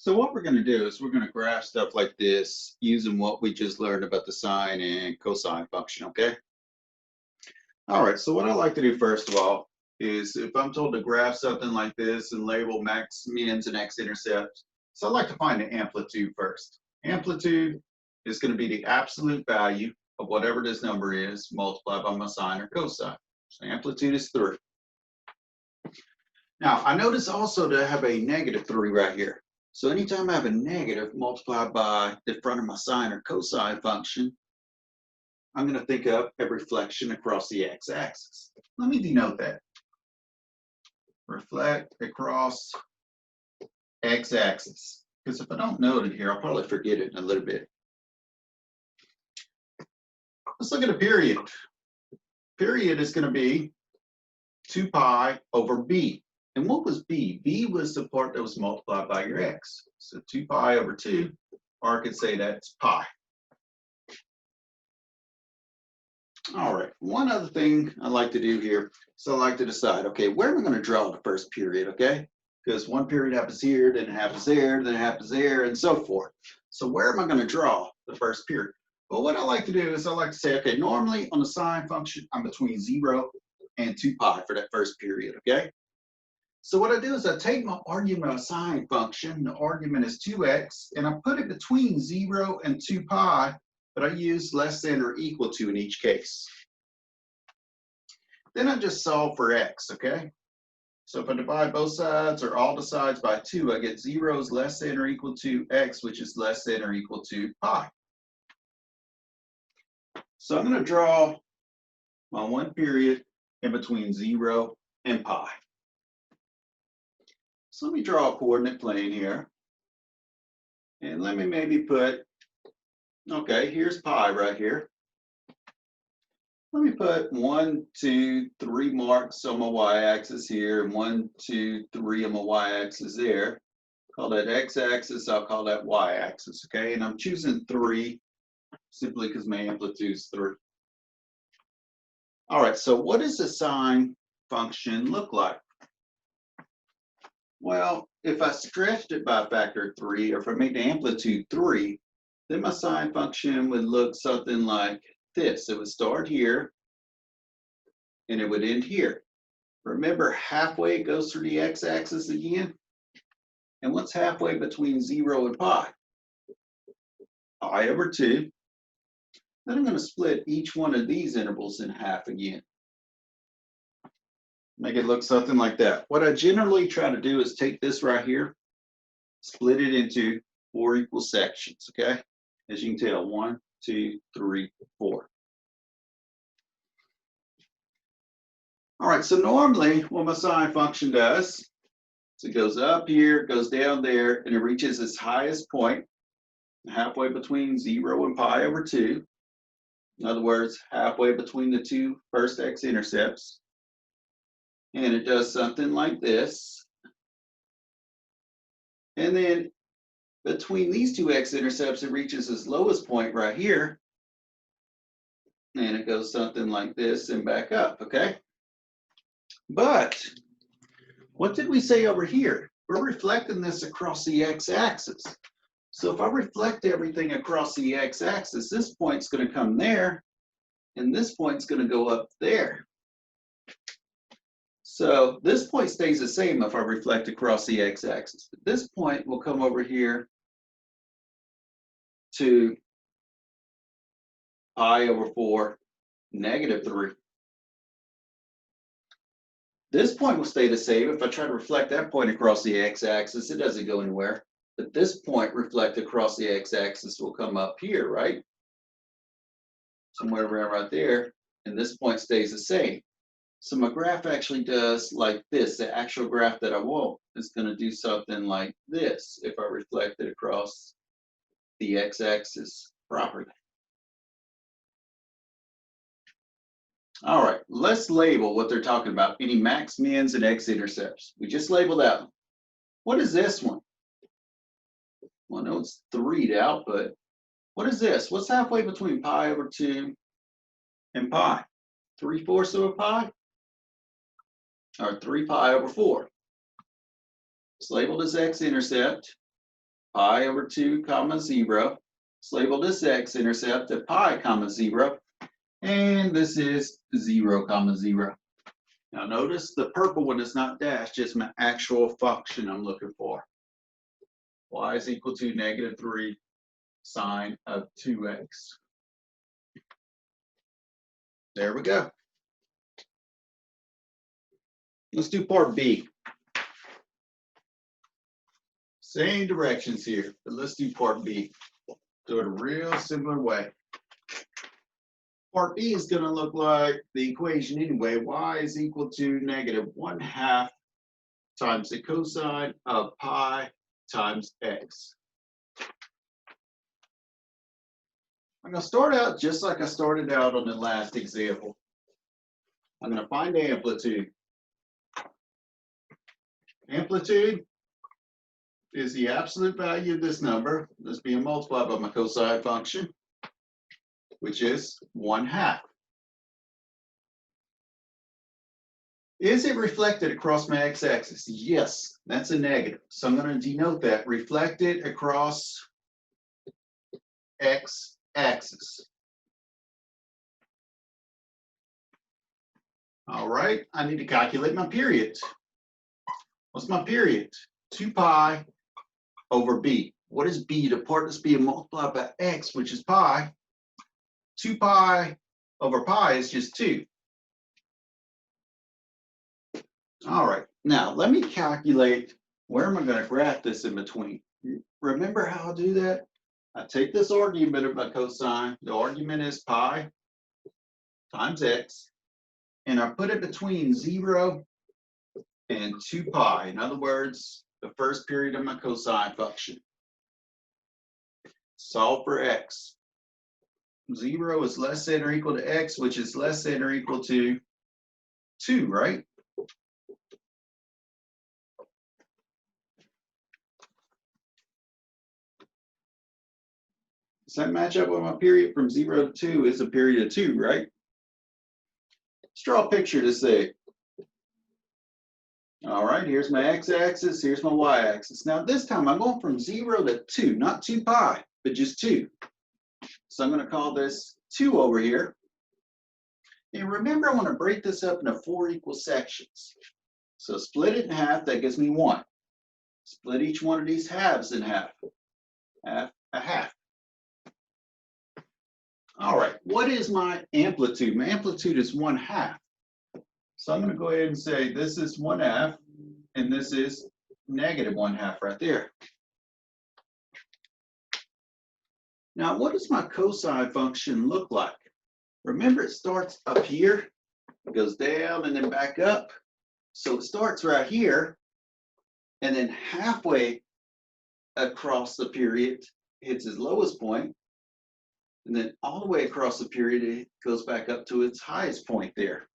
So what we're going to do is we're going to graph stuff like this using what we just learned about the sine and cosine function, okay? All right, so what I like to do first of all is if I'm told to graph something like this and label max, mins, and x-intercepts, so I like to find the amplitude first. Amplitude is going to be the absolute value of whatever this number is multiplied by my sine or cosine. So amplitude is 3. Now, I notice also that I have a negative 3 right here. So anytime I have a negative multiplied by the front of my sine or cosine function, I'm going to think of a reflection across the x-axis. Let me denote that. Reflect across x-axis. Because if I don't note it here, I'll probably forget it in a little bit. Let's look at a period. Period is going to be 2 pi over b. And what was b? b was the part that was multiplied by your x. So 2 pi over 2, or I could say that's pi. All right, one other thing I like to do here, so I like to decide, okay, where am I going to draw the first period, okay? Because one period happens here, then it happens there, then it happens there, and so forth. So where am I going to draw the first period? Well, what I like to do is I like to say, okay, normally on the sine function, I'm between 0 and 2 pi for that first period, okay? So what I do is I take my argument of sine function, the argument is 2x, and I put it between 0 and 2 pi, but I use less than or equal to in each case. Then I just solve for x, okay? So if I divide both sides or all the sides by 2, I get 0 is less than or equal to x, which is less than or equal to pi. So I'm going to draw my one period in between 0 and pi. So let me draw a coordinate plane here. And let me maybe put, okay, here's pi right here. Let me put 1, 2, 3 marks on my y-axis here, and 1, 2, 3 on my y-axis there. Call that x-axis, I'll call that y-axis, okay? And I'm choosing 3 simply because my amplitude is 3. All right, so what does the sine function look like? Well, if I stretched it by a factor of 3, or if I made the amplitude 3, then my sine function would look something like this. It would start here, and it would end here. Remember, halfway it goes through the x-axis again? And what's halfway between 0 and pi? Pi over 2. Then I'm going to split each one of these intervals in half again. Make it look something like that. What I generally try to do is take this right here, split it into 4 equal sections, okay? As you can tell, 1, 2, 3, 4. All right, so normally what my sine function does is it goes up here, goes down there, and it reaches its highest point, halfway between 0 and pi over 2. In other words, halfway between the two first x-intercepts. And it does something like this. And then between these two x-intercepts, it reaches its lowest point right here. And it goes something like this and back up, okay? But what did we say over here? We're reflecting this across the x-axis. So if I reflect everything across the x-axis, this point's going to come there, and this point's going to go up there. So this point stays the same if I reflect across the x-axis. But this point will come over here to pi over 4, negative 3. This point will stay the same. If I try to reflect that point across the x-axis, it doesn't go anywhere. But this point reflected across the x-axis will come up here, right? Somewhere around right there. And this point stays the same. So my graph actually does like this. The actual graph that I want is going to do something like this if I reflect it across the x-axis properly. All right, let's label what they're talking about, any max, mins, and x-intercepts. We just labeled that one. What is this one? Well, no, it's 3 to output. What is this? What's halfway between pi over 2 and pi? 3/4 of a pi? Or 3 pi over 4. It's labeled as x-intercept. pi over 2 comma 0. Let's label this x-intercept at pi comma 0. And this is 0 comma 0. Now notice the purple one is not dashed, it's my actual function I'm looking for. Y is equal to -3 sine of 2x. There we go. Let's do part B. Same directions here, but let's do part B. Do it a real similar way. Part B is going to look like the equation anyway. Y is equal to -1/2 times the cosine of pi times x. I'm going to start out just like I started out on the last example. I'm going to find the amplitude. Amplitude is the absolute value of this number that's being multiplied by my cosine function, which is 1/2. Is it reflected across my x-axis? Yes, that's a negative. So I'm going to denote that reflected across x-axis. All right, I need to calculate my period. What's my period? 2 pi over b. What is b? The part that's being multiplied by x, which is pi. 2 pi over pi is just 2. All right, now let me calculate where am I going to graph this in between. Remember how I do that? I take this argument of my cosine. The argument is pi times x, and I put it between 0 and 2 pi. In other words, the first period of my cosine function. Solve for x. 0 is less than or equal to x, which is less than or equal to 2, right? Does that match up with my period from 0 to 2 is a period of 2, right? Let's draw a picture to say. All right, here's my x-axis, here's my y-axis. Now this time I'm going from 0 to 2, not 2 pi, but just 2. So I'm going to call this 2 over here. And remember, I want to break this up into 4 equal sections. So split it in half, that gives me 1. Split each one of these halves in half. Half, a half. All right, what is my amplitude? My amplitude is 1/2. So I'm going to go ahead and say this is 1/2, and this is -1/2 right there. Now, what does my cosine function look like? Remember, it starts up here, it goes down and then back up. So it starts right here, and then halfway across the period hits its lowest point, and then all the way across the period it goes back up to its highest point there.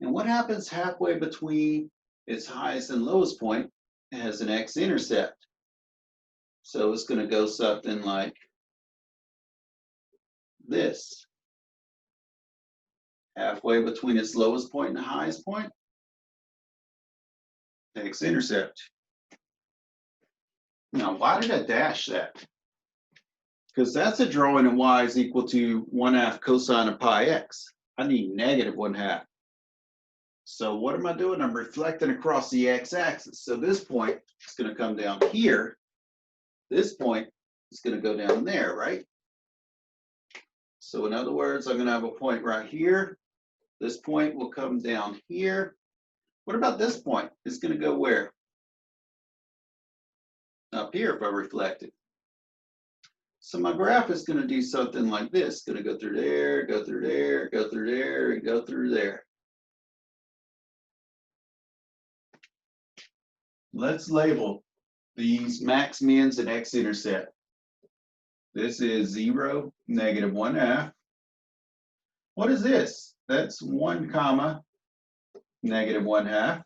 And what happens halfway between its highest and lowest point? It has an x-intercept. So it's going to go something like this. Halfway between its lowest point and the highest point, x-intercept. Now, why did I dash that? Because that's a drawing of y is equal to 1/2 cosine of pi x. I need -1/2. So what am I doing? I'm reflecting across the x-axis. So this point is going to come down here. This point is going to go down there, right? So in other words, I'm going to have a point right here. This point will come down here. What about this point? It's going to go where? Up here if I reflect it. So my graph is going to do something like this. It's going to go through there, go through there, go through there, and go through there. Let's label these max mins and x-intercept. This is 0, -1/2. What is this? That's 1 comma -1/2.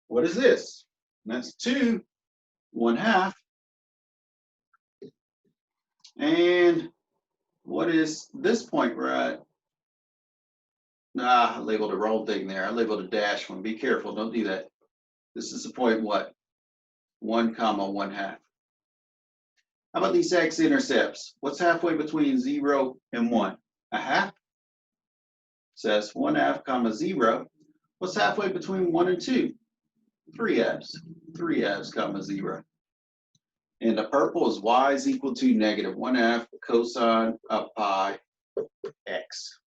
What is this? That's 2, 1/2. And what is this point right? I labeled the wrong thing there. I labeled a dash one. Be careful, don't do that. This is the point what? 1 comma 1/2. How about these x-intercepts? What's halfway between 0 and 1? A half. Says 1/2 comma 0. What's halfway between 1 and 2? 3/2. 3/2 comma 0. And the purple is y is equal to negative 1/2 cosine of pi x.